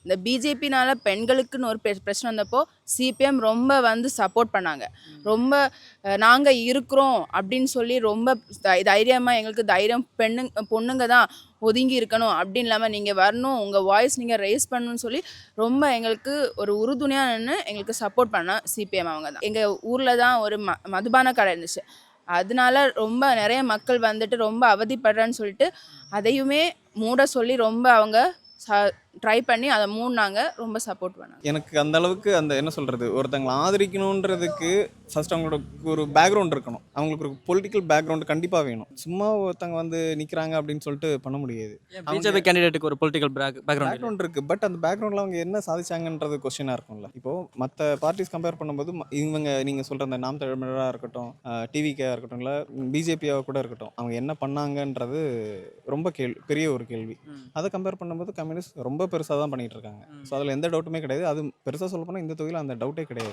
இந்த பிஜேபினால பெண்களுக்குன்னு ஒரு பிரச்சனை வந்தப்போ சிபிஎம் ரொம்ப வந்து சப்போர்ட் பண்ணாங்க. ரொம்ப நாங்கள் இருக்கிறோம் அப்படின்னு சொல்லி ரொம்ப தைரியமாக எங்களுக்கு தைரியம் பொண்ணுங்க தான் ஒதுங்கி இருக்கணும் அப்படின்னு இல்லாமல் நீங்கள் வரணும், உங்கள் வாய்ஸ் நீங்கள் ரைஸ் பண்ணணும்னு சொல்லி ரொம்ப எங்களுக்கு ஒரு உறுதுணையாக நின்று எங்களுக்கு சப்போர்ட் பண்ண சிபிஎம் அவங்க தான். எங்கள் ஊரில் தான் ஒரு மதுபான கடை இருந்துச்சு. அதனால ரொம்ப நிறைய மக்கள் வந்துட்டு ரொம்ப அவதிப்படுறேன்னு சொல்லிட்டு அதையுமே மூட சொல்லி ரொம்ப அவங்க ட்ரை பண்ணி அதை மூடினாங்க. ரொம்ப சப்போர்ட் பண்ணாங்க. எனக்கு அந்த அளவுக்கு அந்த என்ன சொல்கிறது, ஒருத்தங்களை ஆதரிக்கணுன்றதுக்கு ஃபர்ஸ்ட் அவங்களோட ஒரு பேக்ரவுண்ட் இருக்கணும். அவங்களுக்கு ஒரு பொலிட்டிக்கல் பேக்ரவுண்ட் கண்டிப்பாக வேணும். சும்மா ஒருத்தங்க வந்து நிற்கிறாங்க அப்படின்னு சொல்லிட்டு பண்ண முடியாது. பிஜேபி கேண்டிடேட்டுக்கு ஒரு பொலிட்டிக்கல் பேக்ரவுண்ட் இருக்குது. பட் அந்த பேக்ரவுண்டில் அவங்க என்ன சாதிச்சாங்கன்றது கொஸ்டினாக இருக்கும்ல. இப்போது மற்ற பார்ட்டிஸ் கம்பேர் பண்ணும்போது இவங்க நீங்கள் சொல்கிற அந்த நாம் தமிழராக இருக்கட்டும், டிவிகேவாக இருக்கட்டும், இல்லை பிஜேபியாக கூட இருக்கட்டும், அவங்க என்ன பண்ணாங்கன்றது ரொம்ப பெரிய ஒரு கேள்வி. அதை கம்பேர் பண்ணும்போது கம்யூனிஸ்ட் ரொம்ப பெருசாக தான் பண்ணிகிட்டு இருக்காங்க. ஸோ அதில் எந்த டவுட்டுமே கிடையாது. அது பெருசாக சொல்ல போனால் இந்த தொகுதியில் அந்த டவுட்டே கிடையாது.